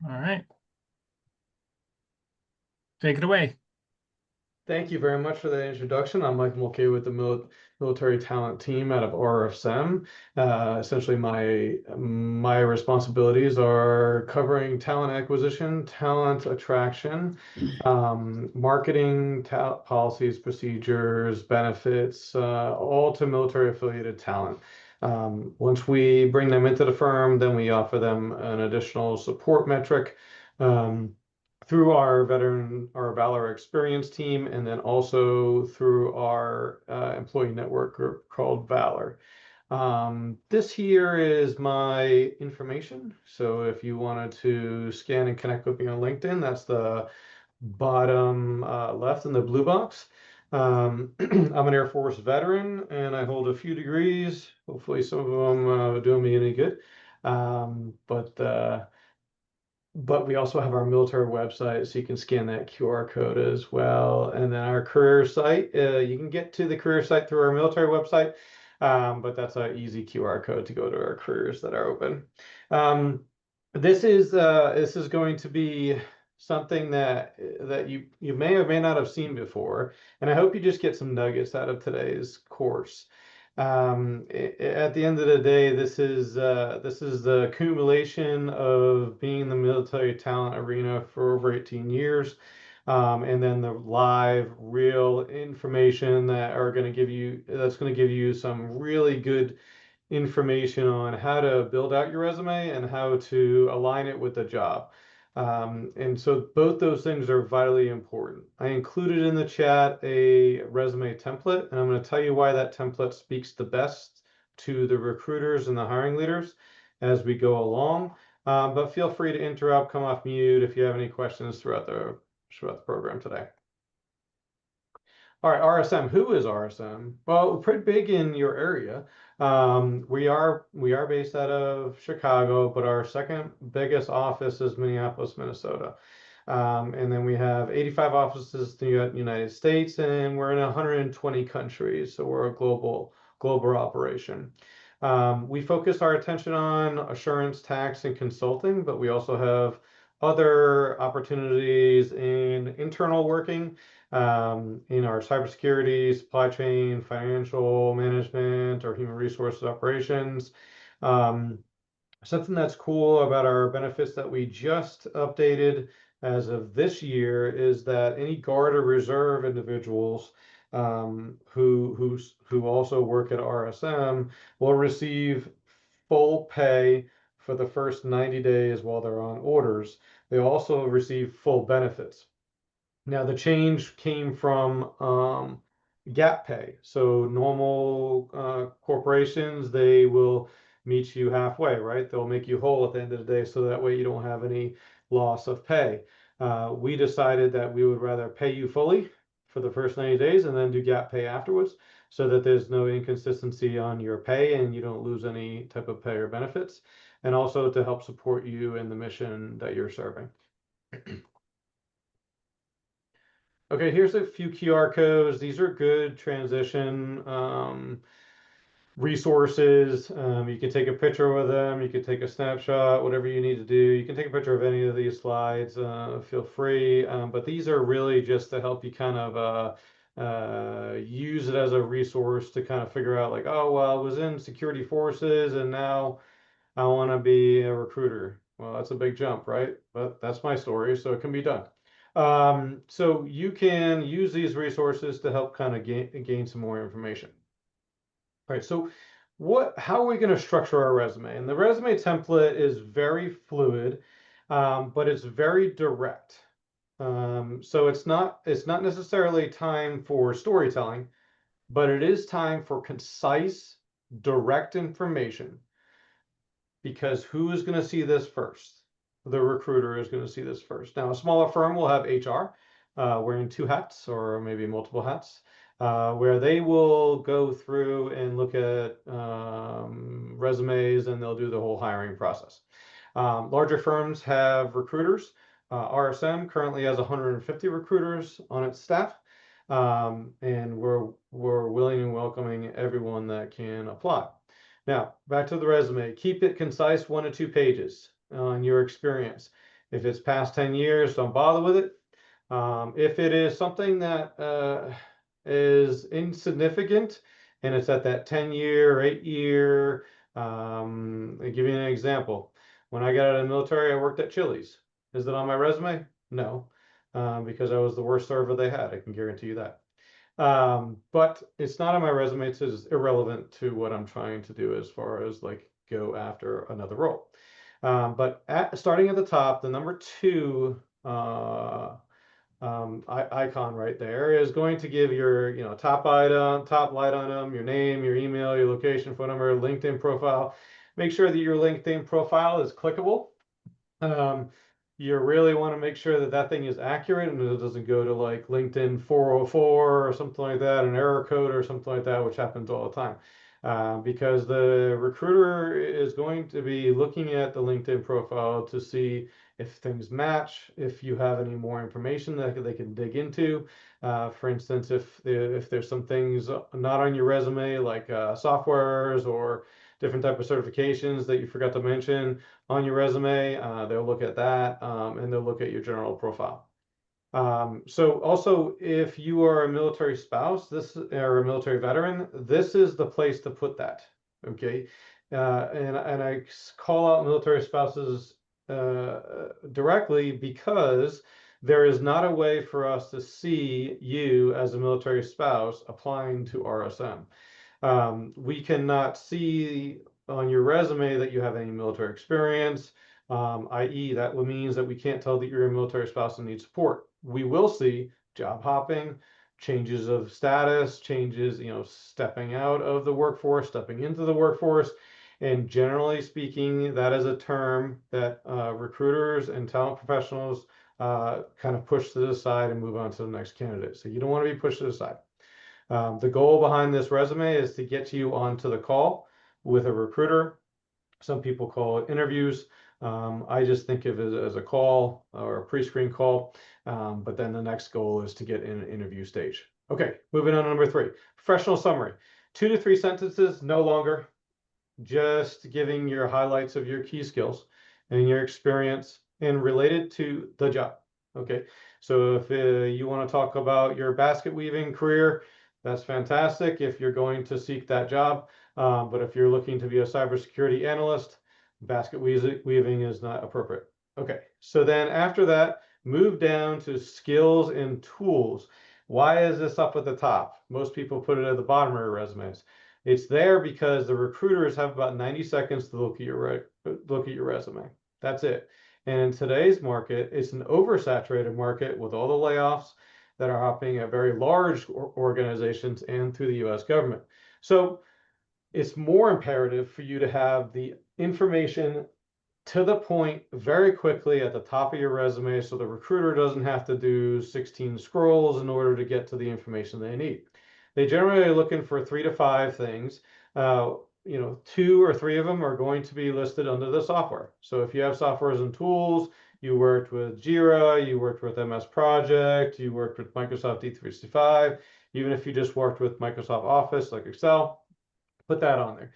All right. Take it away. Thank you very much for that introduction. I'm Mike Mulcahy with the military talent team out of RSM. Essentially, my responsibilities are covering talent acquisition, talent attraction, marketing, policies, procedures, benefits, all to military affiliated talent. Once we bring them into the firm, then we offer them an additional support metric. Um, Through our Valor Experience team, and then also through our employee network group called Valor. This here is my information. So if you wanted to scan and connect with me on LinkedIn, that's the bottom left in the blue box. I'm an Air Force veteran and I hold a few degrees. Hopefully some of them doing me any good. But we also have our military website, so you can scan that QR code as well. And then our career site, you can get to the career site through our military website, but that's an easy QR code to go to our careers that are open. Um, this is going to be something that you may or may not have seen before, and I hope you just get some nuggets out of today's course. At the end of the day, this is the accumulation of being in the military talent arena for over 18 years, and then the live, real information that's going to give you some really good information on how to build out your resume and how to align it with the job. And so both those things are vitally important. I included in the chat a resume template, and I'm going to tell you why that template speaks the best to the recruiters and the hiring leaders as we go along. But feel free to interrupt, come off mute if you have any questions throughout the program today. All right, RSM. Who is RSM? Well, pretty big in your area. We are based out of Chicago, but our second biggest office is Minneapolis, Minnesota. And then we have 85 offices in the United States, and we're in 120 countries, so we're a global operation. We focus our attention on assurance, tax, and consulting, but we also have other opportunities in internal working, in our cybersecurity, supply chain, financial management, or human resources operations. Um, Something that's cool about our benefits that we just updated as of this year is that any Guard or Reserve individuals who also work at RSM will receive full pay for the first 90 days while they're on orders. They also receive full benefits. Now, the change came from gap pay. So normal corporations, they will meet you halfway, right? They'll make you whole at the end of the day, so that way you don't have any loss of pay. We decided that we would rather pay you fully for the first 90 days and then do gap pay afterwards, so that there's no inconsistency on your pay and you don't lose any type of pay or benefits, and also to help support you in the mission that you're serving. Okay, here's a few QR codes. These are good transition resources. You can take a picture with them. You can take a snapshot, whatever you need to do. You can take a picture of any of these slides. Feel free. But these are really just to help you kind of use it as a resource to kind of figure out like, oh, well, I was in security forces and now I want to be a recruiter. Well, that's a big jump, right? But that's my story, so it can be done. So you can use these resources to help kind of gain some more information. All right, so how are we going to structure our resume? And the resume template is very fluid, but it's very direct. So it's not necessarily time for storytelling, but it is time for concise, direct information. Because who is going to see this first? The recruiter is going to see this first. Now, a smaller firm will have HR wearing two hats or maybe multiple hats, where they will go through and look at resumes and they'll do the whole hiring process. Larger firms have recruiters. RSM currently has 150 recruiters on its staff, and we're willing and welcoming everyone that can apply. Now, back to the resume. Keep it concise, 1 to 2 pages on your experience. If it's past 10 years, don't bother with it. If it is something that is insignificant and it's at that 10-year or 8-year, I'll give you an example. When I got out of the military, I worked at Chili's. Is it on my resume? No, because I was the worst server they had. I can guarantee you that. But it's not on my resume. It's irrelevant to what I'm trying to do as far as like go after another role. But starting at the top, the number 2 icon right there is going to give your top item, top light item, your name, your email, your location, phone number, LinkedIn profile. Make sure that your LinkedIn profile is clickable. You really want to make sure that that thing is accurate and it doesn't go to like LinkedIn 404 or something like that, an error code or something like that, which happens all the time. Because the recruiter is going to be looking at the LinkedIn profile to see if things match, if you have any more information that they can dig into. For instance, if there's some things not on your resume, like softwares or different type of certifications that you forgot to mention on your resume, they'll look at that, and they'll look at your general profile. So also, if you are a military spouse, or a military veteran, this is the place to put that. Okay, and I call out military spouses directly because there is not a way for us to see you as a military spouse applying to RSM. We cannot see on your resume that you have any military experience, i.e. that means that we can't tell that you're a military spouse and need support. We will see job hopping, changes of status, changes, stepping out of the workforce, stepping into the workforce. And generally speaking, that is a term that recruiters and talent professionals kind of push to the side and move on to the next candidate. So you don't want to be pushed to the side. The goal behind this resume is to get you onto the call with a recruiter. Some people call it interviews. I just think of it as a call or a pre-screen call. But then the next goal is to get in an interview stage. Okay, moving on to number 3, professional summary. 2 to 3 sentences, no longer. Just giving your highlights of your key skills and your experience and related to the job. Okay, so if you want to talk about your basket weaving career, that's fantastic if you're going to seek that job. But if you're looking to be a cybersecurity analyst, basket weaving is not appropriate. Okay, so then after that, move down to skills and tools. Why is this up at the top? Most people put it at the bottom of their resumes. It's there because the recruiters have about 90 seconds to look at your resume. That's it. And in today's market, it's an oversaturated market with all the layoffs that are happening at very large organizations and through the U.S. government. So it's more imperative for you to have the information to the point very quickly at the top of your resume so the recruiter doesn't have to do 16 scrolls in order to get to the information they need. They generally are looking for 3 to 5 things. 2 or 3 of them are going to be listed under the software. So if you have softwares and tools, you worked with Jira, you worked with MS Project, you worked with Microsoft D365, even if you just worked with Microsoft Office like Excel, put that on there.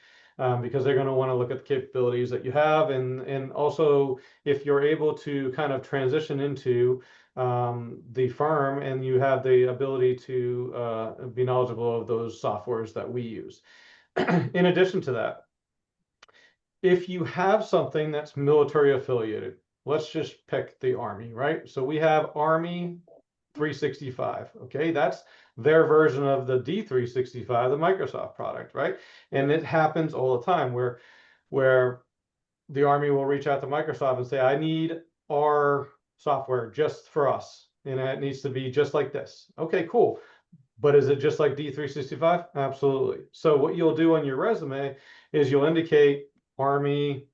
Because they're going to want to look at the capabilities that you have, and also if you're able to kind of transition into the firm and you have the ability to be knowledgeable of those softwares that we use. In addition to that, if you have something that's military affiliated, let's just pick the Army, right? So we have Army 365. Okay, that's their version of the D365, the Microsoft product, right? And it happens all the time where the Army will reach out to Microsoft and say, I need our software just for us, and it needs to be just like this. Okay, cool. But is it just like D365? Absolutely. So what you'll do on your resume is you'll indicate Army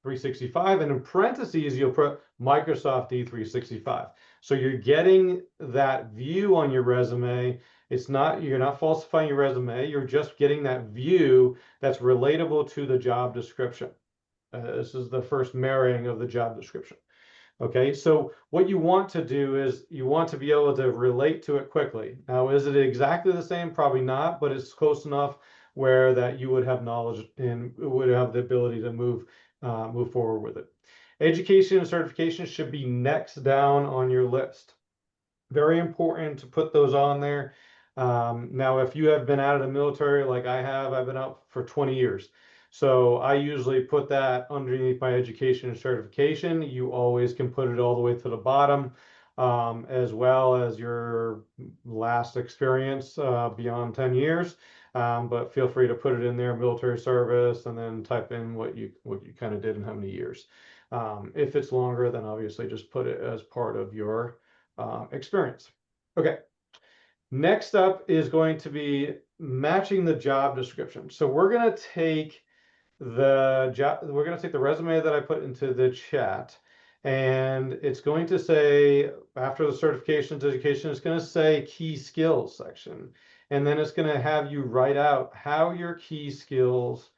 365, and in parentheses, you'll put Microsoft D365. So you're getting that view on your resume. You're not falsifying your resume. You're just getting that view that's relatable to the job description. This is the first marrying of the job description. Okay, so what you want to do is you want to be able to relate to it quickly. Now, is it exactly the same? Probably not, but it's close enough where that you would have knowledge and would have the ability to move forward with it. Education and certification should be next down on your list. Very important to put those on there. Now, if you have been out of the military like I have, I've been out for 20 years. So I usually put that underneath my education and certification. You always can put it all the way to the bottom, as well as your last experience beyond 10 years. But feel free to put it in there, military service, and then type in what you kind of did and how many years. If it's longer, then obviously just put it as part of your experience. Okay, next up is going to be matching the job description. So we're going to take the resume that I put into the chat, and it's going to say, after the certifications education, it's going to say key skills section, and then it's going to have you write out how your key skills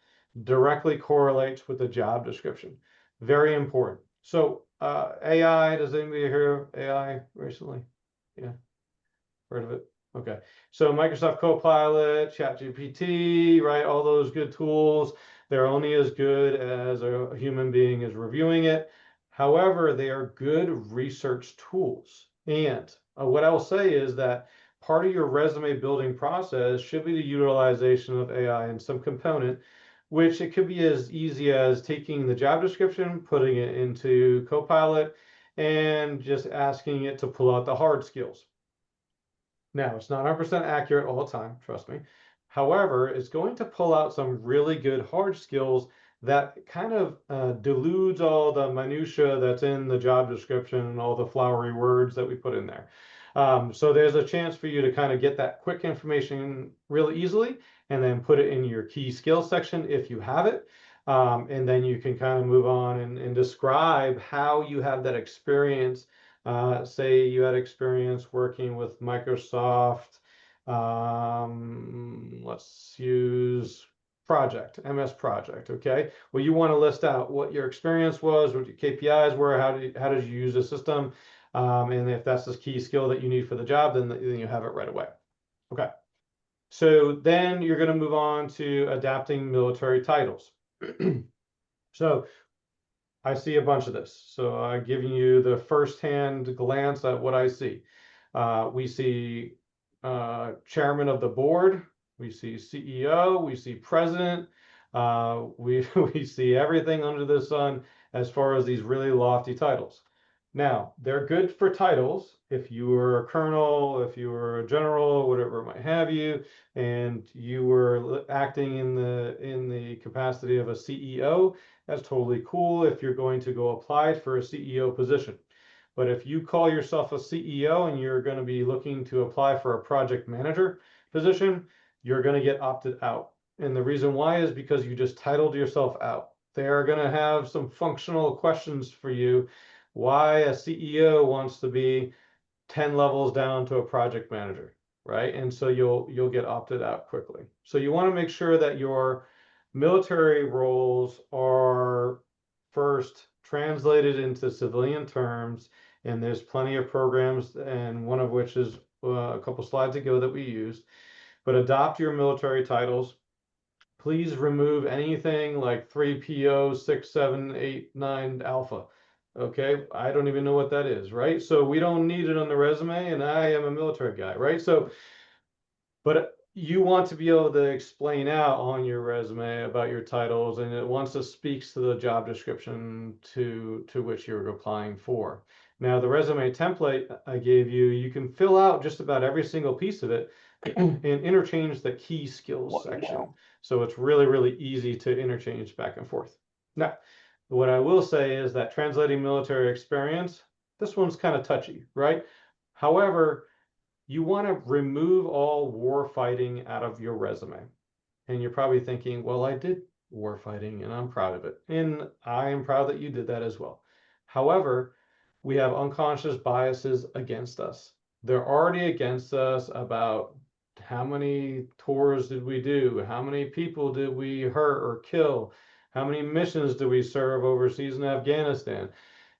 directly correlates with the job description. Very important. So AI, does anybody hear of AI recently? Yeah, heard of it? Okay. So Microsoft Copilot, ChatGPT, right? All those good tools, they're only as good as a human being is reviewing it. However, they are good research tools. And what I'll say is that part of your resume building process should be the utilization of AI in some component, which it could be as easy as taking the job description, putting it into Copilot, and just asking it to pull out the hard skills. Now, it's not 100% accurate all the time, trust me. However, it's going to pull out some really good hard skills that kind of deludes all the minutia that's in the job description and all the flowery words that we put in there. So there's a chance for you to kind of get that quick information really easily and then put it in your key skills section if you have it. And then you can kind of move on and describe how you have that experience. Say you had experience working with Microsoft. Let's use MS Project. Okay. Well, you want to list out what your experience was, what your KPIs were, how did you use the system, and if that's the key skill that you need for the job, then you have it right away. Okay. So then you're going to move on to adapting military titles. So I see a bunch of this. So I'm giving you the first-hand glance at what I see. We see chairman of the board. We see CEO. We see president. We see everything under the sun as far as these really lofty titles. Now, they're good for titles. If you were a colonel, if you were a general, whatever it might have you, and you were acting in the capacity of a CEO, that's totally cool if you're going to go apply for a CEO position. But if you call yourself a CEO and you're going to be looking to apply for a project manager position, you're going to get opted out. And the reason why is because you just titled yourself out. They are going to have some functional questions for you why a CEO wants to be 10 levels down to a project manager, right? And so you'll get opted out quickly. So you want to make sure that your military roles are first translated into civilian terms, and there's plenty of programs, and one of which is a couple slides ago that we used. But adopt your military titles. Please remove anything like 3PO 6789 Alpha. Okay, I don't even know what that is, right? So we don't need it on the resume, and I am a military guy, right? So, but you want to be able to explain out on your resume about your titles, and it wants to speaks to the job description to which you're applying for. Now, the resume template I gave you, you can fill out just about every single piece of it and interchange the key skills section. So it's really, really easy to interchange back and forth. Now, what I will say is that translating military experience, this one's kind of touchy, right? However, you want to remove all war fighting out of your resume. And you're probably thinking, well, I did war fighting and I'm proud of it. And I am proud that you did that as well. However, we have unconscious biases against us. They're already against us about how many tours did we do? How many people did we hurt or kill? How many missions do we serve overseas in Afghanistan?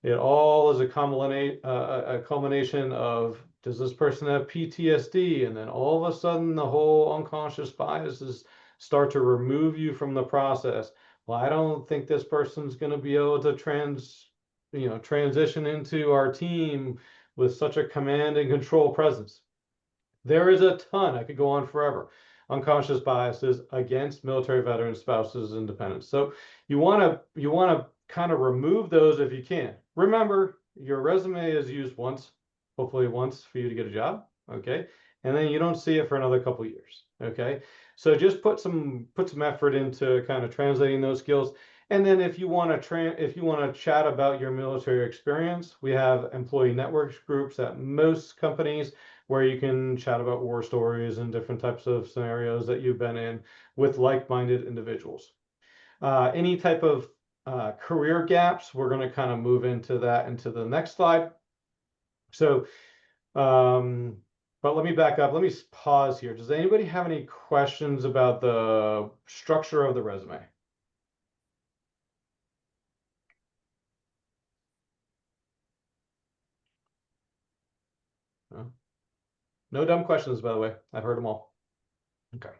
It all is a culmination of, does this person have PTSD? And then all of a sudden, the whole unconscious biases start to remove you from the process. Well, I don't think this person's going to be able to transition into our team with such a command and control presence. There is a ton. I could go on forever. Unconscious biases against military veterans, spouses, and dependents. So you want to kind of remove those if you can. Remember, your resume is used once, hopefully once for you to get a job. Okay. And then you don't see it for another couple of years. Okay. So just put some effort into kind of translating those skills. And then if you want to chat about your military experience, we have employee networks groups at most companies where you can chat about war stories and different types of scenarios that you've been in with like-minded individuals. Any type of career gaps, we're going to kind of move into the next slide. So, but let me back up. Let me pause here. Does anybody have any questions about the structure of the resume? No, no dumb questions, by the way. I've heard them all. Okay.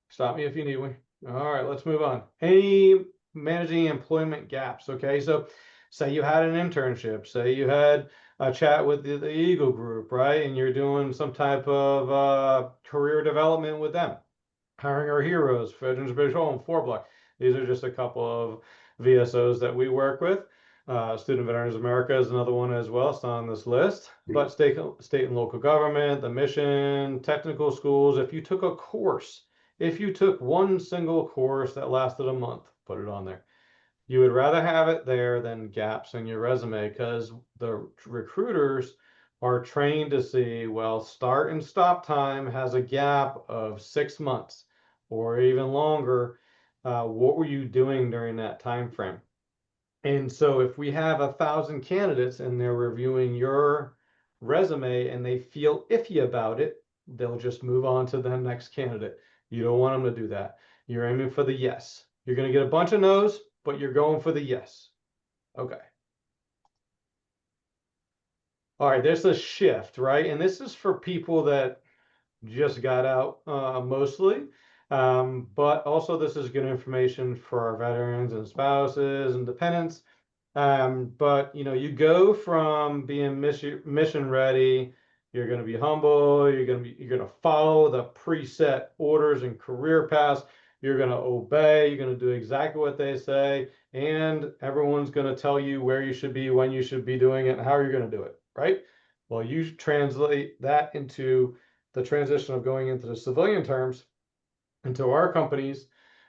Stop me if you need me. All right, let's move on. Any managing employment gaps? Okay, so say you had an internship, say you had a chat with the Eagle Group, right? And you're doing some type of career development with them. Hiring Our Heroes, Veterans British Home, 4 Block. These are just a couple of VSOs that we work with. Student Veterans America is another one as well. It's not on this list. But state and local government, the mission, technical schools. If you took a course, if you took one single course that lasted a month, put it on there. You would rather have it there than gaps in your resume because the recruiters are trained to see, well, start and stop time has a gap of 6 months or even longer. What were you doing during that time frame? And so if we have 1,000 candidates and they're reviewing your resume and they feel iffy about it, they'll just move on to the next candidate. You don't want them to do that. You're aiming for the yes. You're going to get a bunch of no's, but you're going for the yes. Okay. All right, there's a shift, right? And this is for people that just got out mostly. But also this is good information for our veterans and spouses and dependents. But you go from being mission ready, you're going to be humble, you're going to follow the preset orders and career paths, you're going to obey, you're going to do exactly what they say, and everyone's going to tell you where you should be, when you should be doing it, and how you're going to do it, right? Well, you translate that into the transition of going into the civilian terms, into our companies.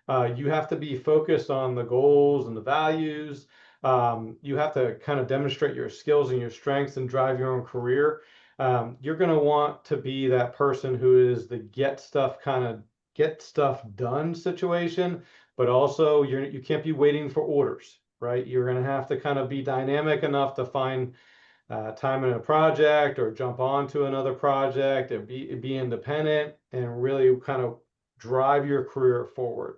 You have to be focused on the goals and the values. You have to kind of demonstrate your skills and your strengths and drive your own career. You're going to want to be that person who is the get stuff done situation, but also you can't be waiting for orders, right? You're going to have to kind of be dynamic enough to find time in a project or jump onto another project and be independent and really kind of drive your career forward.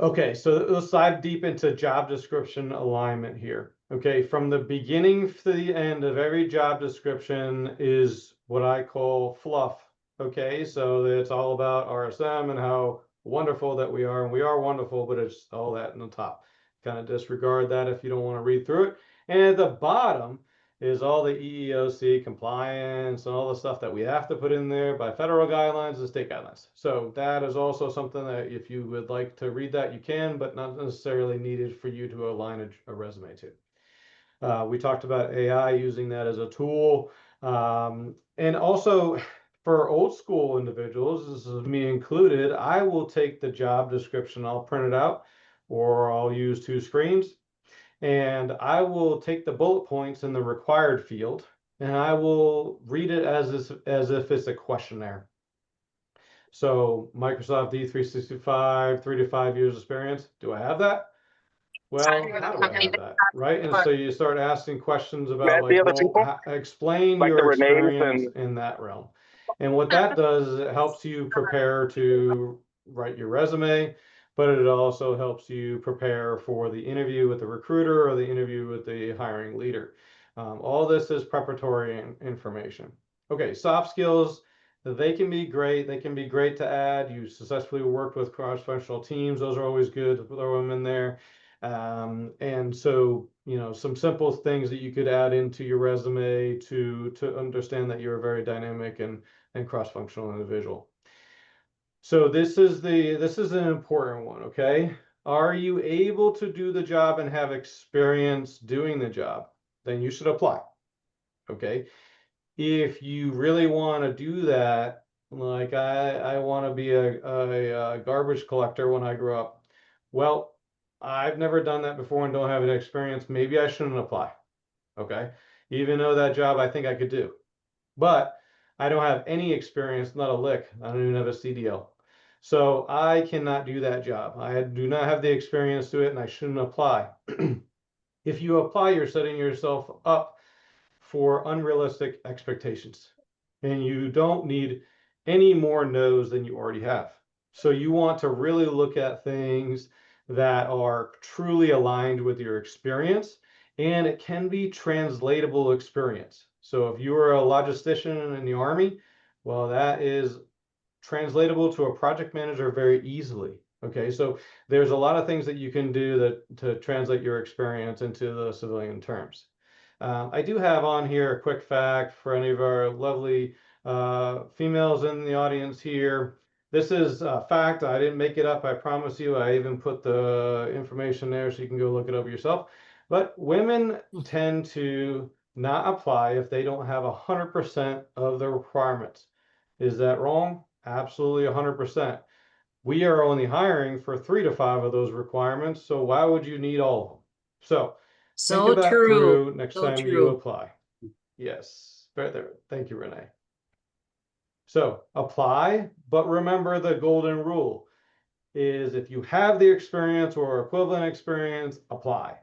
Okay, so let's dive deep into job description alignment here. Okay, from the beginning to the end of every job description is what I call fluff. Okay, so it's all about RSM and how wonderful that we are, and we are wonderful, but it's all that in the top. Kind of disregard that if you don't want to read through it. And at the bottom is all the EEOC compliance and all the stuff that we have to put in there by federal guidelines and state guidelines. So that is also something that if you would like to read that, you can, but not necessarily needed for you to align a resume to. We talked about AI, using that as a tool. And also for old school individuals, this is me included, I will take the job description, I'll print it out, or I'll use 2 screens. And I will take the bullet points in the required field and I will read it as if it's a questionnaire. So Microsoft D365, 3 to 5 years experience. Do I have that? Well, how do I have that? Right. And so you start asking questions about like, well, explain like your experience in that realm. And what that does is it helps you prepare to write your resume, but it also helps you prepare for the interview with the recruiter or the interview with the hiring leader. All this is preparatory information. Okay, soft skills. they can be great. They can be great to add. You successfully worked with cross-functional teams. Those are always good to throw them in there. And so, some simple things that you could add into your resume to understand that you're a very dynamic and cross-functional individual. So this is an important one, okay? Are you able to do the job and have experience doing the job? Then you should apply, okay? If you really want to do that, like I want to be a garbage collector when I grow up. Well, I've never done that before and don't have any experience. Maybe I shouldn't apply, okay? Even though that job I think I could do. But I don't have any experience, not a lick. I don't even have a CDL. So I cannot do that job. I do not have the experience to it and I shouldn't apply. If you apply, you're setting yourself up for unrealistic expectations. And you don't need any more no's than you already have. So you want to really look at things that are truly aligned with your experience, and it can be translatable experience. So if you were a logistician in the Army, well, that is translatable to a project manager very easily. Okay, so there's a lot of things that you can do to translate your experience into the civilian terms. I do have on here a quick fact for any of our lovely females in the audience here. This is a fact. I didn't make it up. I promise you. I even put the information there so you can go look it up yourself. But women tend to not apply if they don't have 100% of the requirements. Is that wrong? Absolutely 100%. We are only hiring for 3 to 5 of those requirements, so why would you need all of them? So think So of that true. through next So time you true. apply. Yes, right there. Thank you, Renee. So apply, but remember the golden rule is if you have the experience or equivalent experience, apply.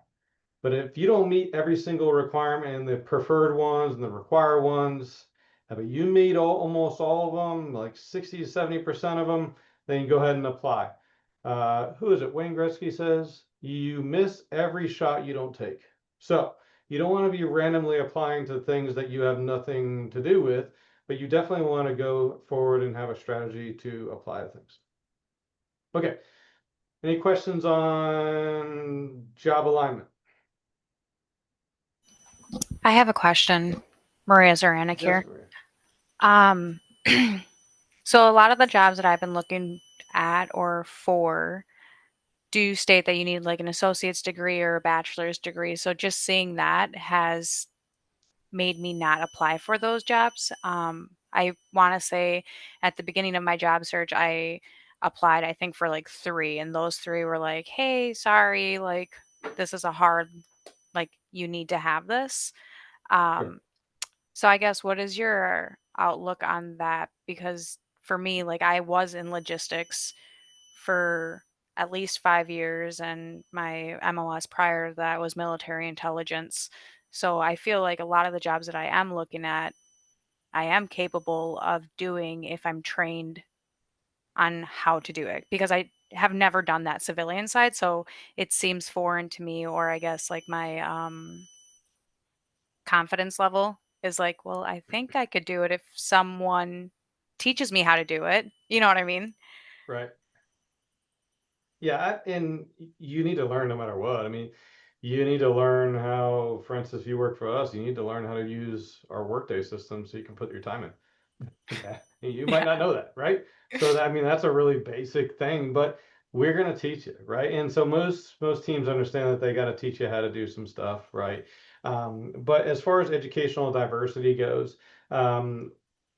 But if you don't meet every single requirement and the preferred ones and the required ones, but you meet almost all of them, like 60 to 70% of them, then you go ahead and apply. Who is it? Wayne Gretzky says, you miss every shot you don't take. So you don't want to be randomly applying to things that you have nothing to do with, but you definitely want to go forward and have a strategy to apply to things. Okay. Any questions on job alignment? I have a question. Maria Zoranik Yes, here. Maria. Um, so a lot of the jobs that I've been looking at or for do state that you need like an associate's degree or a bachelor's degree. So just seeing that has made me not apply for those jobs. I want to say at the beginning of my job search, I applied, I think, for like three, and those three were like, hey, sorry, like this is a hard, like you need to have this. Sure. Um, So I guess what is your outlook on that? Because for me, like I was in logistics for at least 5 years, and my MLS prior to that was military intelligence. So I feel like a lot of the jobs that I am looking at, I am capable of doing if I'm trained on how to do it because I have never done that civilian side. So it seems foreign to me, or I guess like my confidence level is like, well, I think I could do it if someone teaches me how to do it. You know what I mean? Right. Yeah, and you need to learn no matter what. I mean, you need to learn how, for instance, if you work for us, you need to learn how to use our workday system so you can put your time in. Okay. You might not Yeah. know that, right? So that, I mean, that's a really basic thing, but we're going to teach you, right? And so most teams understand that they got to teach you how to do some stuff, right? But as far as educational diversity goes, um,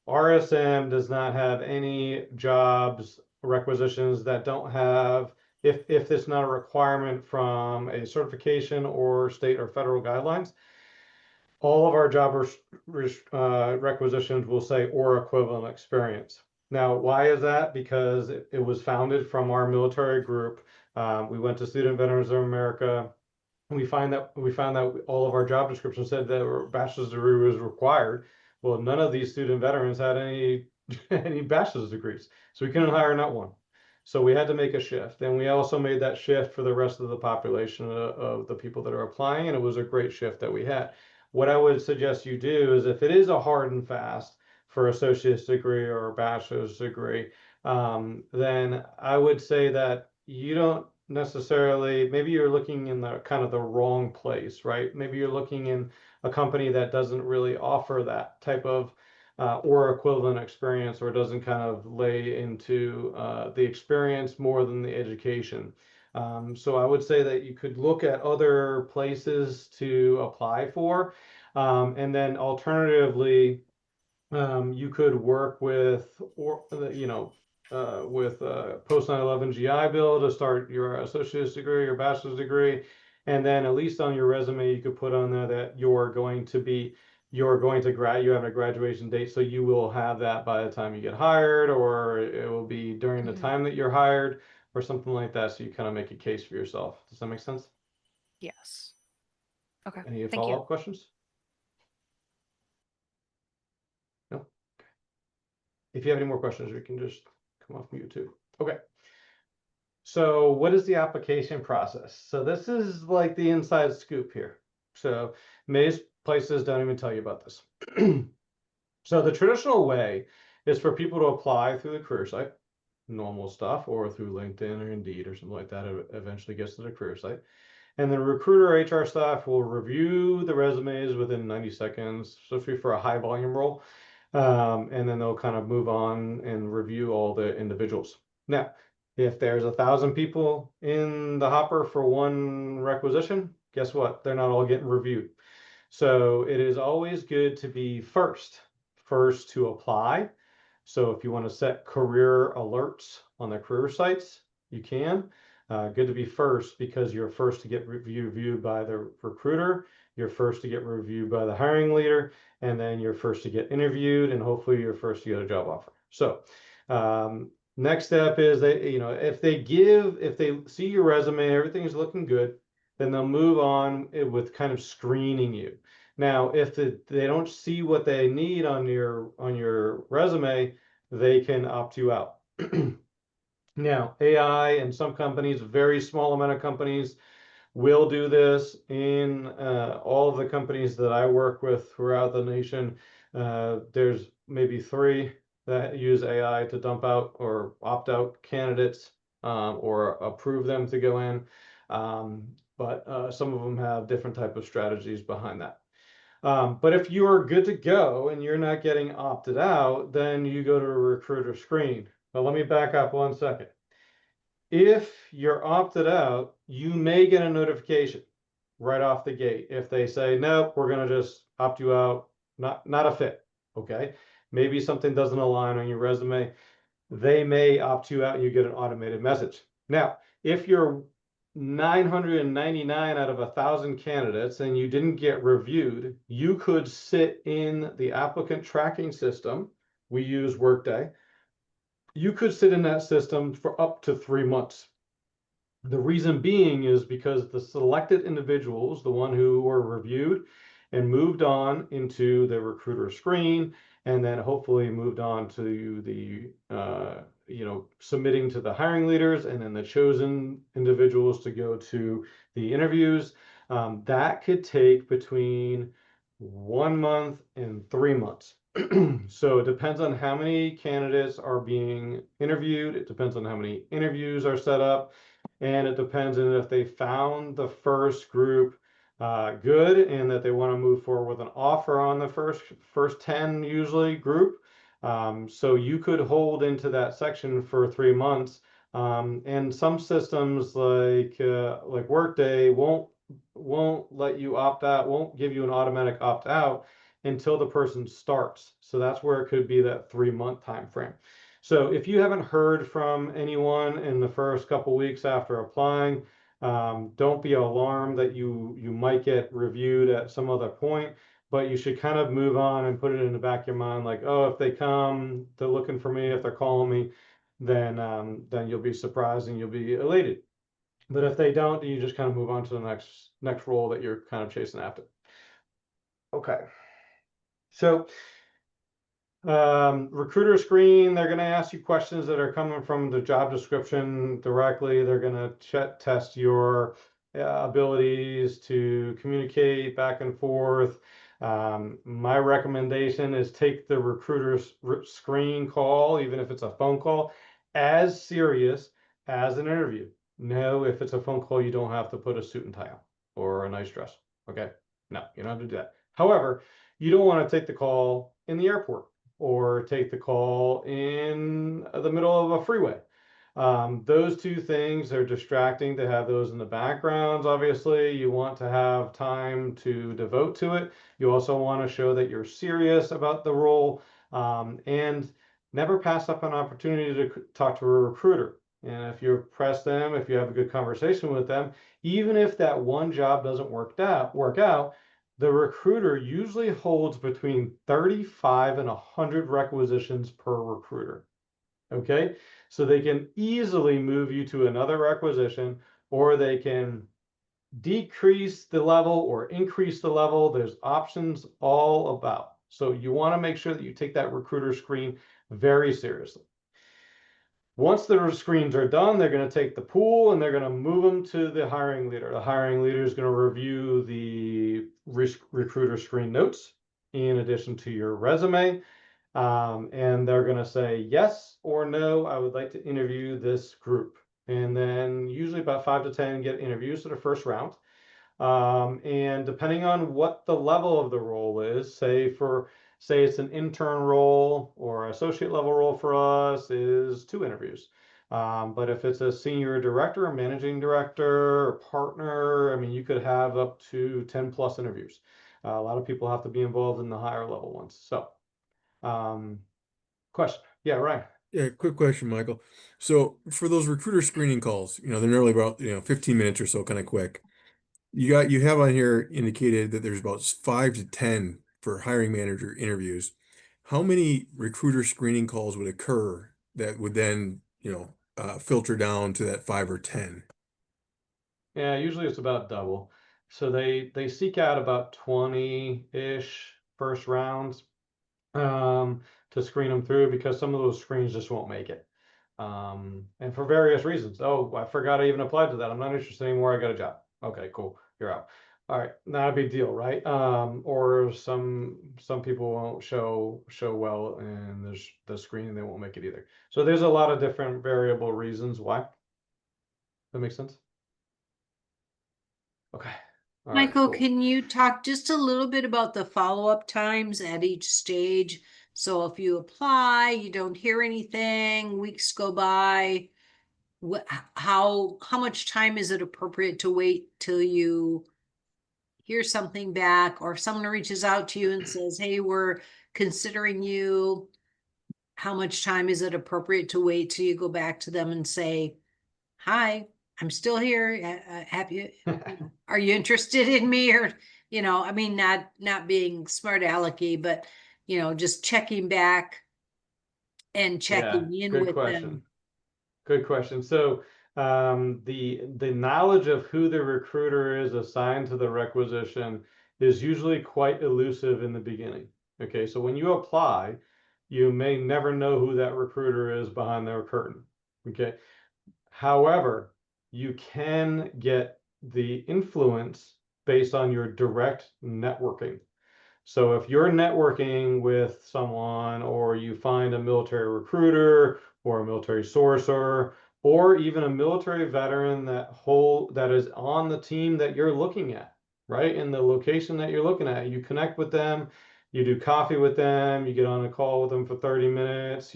RSM does not have any jobs requisitions that don't have, if it's not a requirement from a certification or state or federal guidelines, all of our job requisitions will say or equivalent experience. Now, why is that? Because it was founded from our military group. We went to Student Veterans of America. We found that all of our job descriptions said that a bachelor's degree was required. Well, none of these student veterans had any any bachelor's degrees, so we couldn't Mm. hire not one. So we had to make a shift, and we also made that shift for the rest of the population of the people that are applying, and it was a great shift that we had. What I would suggest you do is if it is a hard and fast, for associate's degree or a bachelor's degree, then I would say that you don't necessarily, maybe you're looking in the kind of the wrong place, right? Maybe you're looking in a company that doesn't really offer that type of or equivalent experience, or doesn't kind of lay into the experience more than the education. So I would say that you could look at other places to apply for. And then alternatively, you could work with, or with post 9/11 GI Bill to start your associate's degree or bachelor's degree, and then at least on your resume you could put on there that you have a graduation date, so you will have that by the time you get hired, or it will be during the Hmm. time that you're hired, or something like that. So you kind of make a case for yourself. Does that make sense? Yes. Okay. Any Thank you. follow-up questions? No. If you have any more questions, you can just come off mute too. Okay. So what is the application process? So this is like the inside scoop here. So most places don't even tell you about this. So the traditional way is for people to apply through the career site, normal stuff, or through LinkedIn or Indeed or something like that. It eventually gets to the career site. And the recruiter or HR staff will review the resumes within 90 seconds, especially for a high volume role. And then they'll kind of move on and review all the individuals. Now, if there's 1,000 people in the hopper for one requisition, guess what? They're not all getting reviewed. So it is always good to be first to apply. So if you want to set career alerts on the career sites, you can. Good to be first, because you're first to get reviewed by the recruiter, you're first to get reviewed by the hiring leader, and then you're first to get interviewed, and hopefully you're first to get a job offer. So next step is that, if they see your resume, everything's looking good, then they'll move on with kind of screening you. Now, if they don't see what they need on your resume, they can opt you out. Now, AI and some companies, very small amount of companies, will do this. In all of the companies that I work with throughout the nation, there's maybe 3 that use AI to dump out or opt out candidates, or approve them to go in. But some of them have different type of strategies behind that. But if you're good to go and you're not getting opted out, then you go to a recruiter screen. But let me back up 1 second. If you're opted out, you may get a notification right off the gate. If they say, nope, we're going to just opt you out, not a fit. Okay. Maybe something doesn't align on your resume. They may opt you out and you get an automated message. Now, if you're 999 out of 1,000 candidates and you didn't get reviewed, you could sit in the applicant tracking system. We use Workday. You could sit in that system for up to 3 months. The reason being is because the selected individuals, the one who were reviewed and moved on into the recruiter screen, and then hopefully moved on to the submitting to the hiring leaders, and then the chosen individuals to go to the interviews. That could take between 1 month and 3 months. So it depends on how many candidates are being interviewed. It depends on how many interviews are set up, and it depends on if they found the first group good and that they want to move forward with an offer on the first 10 usually group. So you could hold into that section for 3 months. And some systems like Workday won't let you opt out, won't give you an automatic opt out until the person starts. So that's where it could be that 3-month time frame. So if you haven't heard from anyone in the first couple weeks after applying, don't be alarmed that you might get reviewed at some other point, but you should kind of move on and put it in the back of your mind, like, oh, if they come, they're looking for me, if they're calling me, then you'll be surprised and you'll be elated. But if they don't, then you just kind of move on to the next role that you're kind of chasing after. Okay. So recruiter screen, they're going to ask you questions that are coming from the job description directly. They're going to test your abilities to communicate back and forth. My recommendation is take the recruiter's screen call, even if it's a phone call, as serious as an interview. No, if it's a phone call, you don't have to put a suit and tie on or a nice dress. Okay. No, you don't have to do that. However, you don't want to take the call in the airport or take the call in the middle of a freeway. Those two things are distracting to have those in the backgrounds. Obviously, you want to have time to devote to it. You also want to show that you're serious about the role, and never pass up an opportunity to talk to a recruiter. And if you press them, if you have a good conversation with them, even if that one job doesn't work out, the recruiter usually holds between 35 and 100 requisitions per recruiter. Okay, so they can easily move you to another requisition, or they can decrease the level or increase the level. There's options all about. So you want to make sure that you take that recruiter screen very seriously. Once the screens are done, they're going to take the pool and they're going to move them to the hiring leader. The hiring leader is going to review the recruiter screen notes in addition to your resume. And they're going to say yes or no, I would like to interview this group. And then usually about 5 to 10 get interviews for the first round. And depending on what the level of the role is, say it's an intern role or associate level role for us is 2 interviews. But if it's a senior director, a managing director, or partner, I mean, you could have up to 10 plus interviews. A lot of people have to be involved in the higher level ones. So, um, question. Yeah, right. Yeah, quick question, Michael. So for those recruiter screening calls, they're normally about, 15 minutes or so, kind of quick. You have on here indicated that there's about 5 to 10 for hiring manager interviews. How many recruiter screening calls would occur that would then, filter down to that 5 or 10? Yeah, usually it's about double. So they seek out about 20-ish first rounds, to screen them through because some of those screens just won't make it. And for various reasons. Oh, I forgot I even applied to that. I'm not interested anymore. I got a job. Okay, cool. You're out. All right, not a big deal, right? Or some people won't show well in the screen, they won't make it either. So there's a lot of different variable reasons why. That makes sense? Okay. All right, Michael, cool. can you talk just a little bit about the follow-up times at each stage? So if you apply, you don't hear anything, weeks go by, how much time is it appropriate to wait till you hear something back, or if someone reaches out to you and says, "Hey, we're considering you," how much time is it appropriate to wait till you go back to them and say, "Hi, I'm still here. Have you, are you interested in me?" Or, I mean, not being smart alecky, but, just checking back and Yeah, checking in good with question. them. Good question. So, the knowledge of who the recruiter is assigned to the requisition is usually quite elusive in the beginning. Okay, so when you apply, you may never know who that recruiter is behind their curtain. Okay, however, you can get the influence based on your direct networking. So if you're networking with someone, or you find a military recruiter or a military sourcer, or even a military veteran that is on the team that you're looking at, right? In the location that you're looking at, you connect with them, you do coffee with them, you get on a call with them for 30 minutes,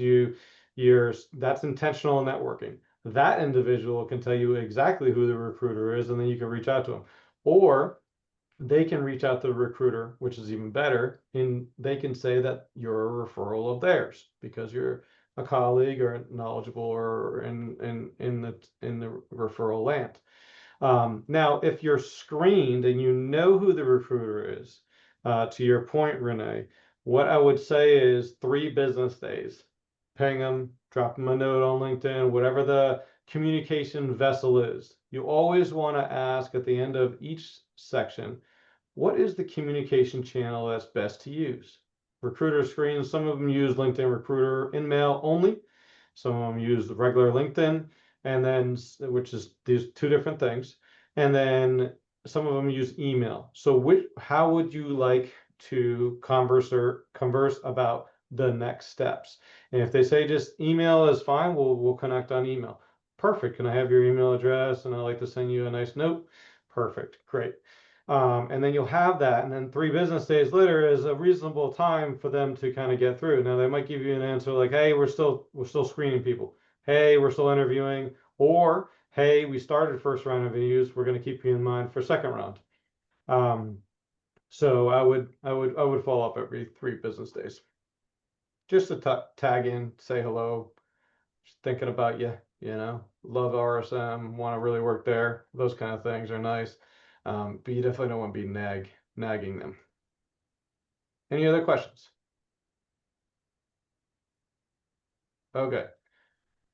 that's intentional networking. That individual can tell you exactly who the recruiter is, and then you can reach out to them. Or they can reach out to the recruiter, which is even better, and they can say that you're a referral of theirs because you're a colleague or knowledgeable or in the referral land. Now, if you're screened and you know who the recruiter is, to your point, Renee, what I would say is 3 business days. Ping them, drop them a note on LinkedIn, whatever the communication vessel is. You always want to ask at the end of each section, what is the communication channel that's best to use? Recruiter screens, some of them use LinkedIn Recruiter InMail only. Some of them use the regular LinkedIn, and then, which is these 2 different things. And then some of them use email. So how would you like to converse about the next steps. And if they say just email is fine, we'll connect on email. Perfect. Can I have your email address? And I'd like to send you a nice note. Perfect. Great. And then you'll have that. And then 3 business days later is a reasonable time for them to kind of get through. Now they might give you an answer like, hey, we're still screening people. Hey, we're still interviewing. Or, hey, we started first round of interviews. We're going to keep you in mind for second round. So I would follow up every 3 business days. Just to tag in, say hello, just thinking about you, love RSM, want to really work there. Those kind of things are nice. But you definitely don't want to be nagging them. Any other questions? Okay.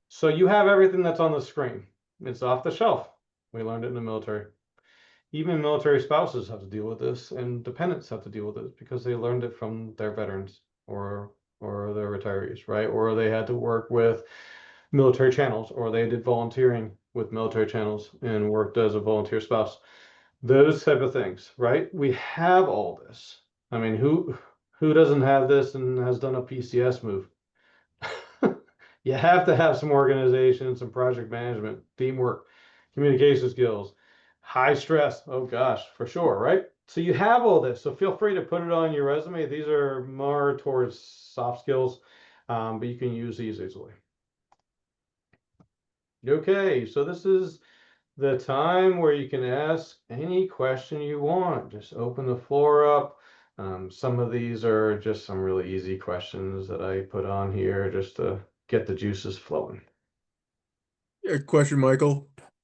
So you have everything that's on the screen. It's off the shelf. We learned it in the military. Even military spouses have to deal with this, and dependents have to deal with it because they learned it from their veterans or their retirees, right? Or they had to work with military channels, or they did volunteering with military channels and worked as a volunteer spouse. Those type of things, right? We have all this. I mean, who doesn't have this and has done a PCS move? You have to have some organization, some project management, teamwork, communication skills, high stress. Oh gosh, for sure, right? So you have all this. So feel free to put it on your resume. These are more towards soft skills, but you can use these easily. Okay, so this is the time where you can ask any question you want. Just open the floor up. Some of these are just some really easy questions that I put on here just to get the juices flowing. A question, Michael.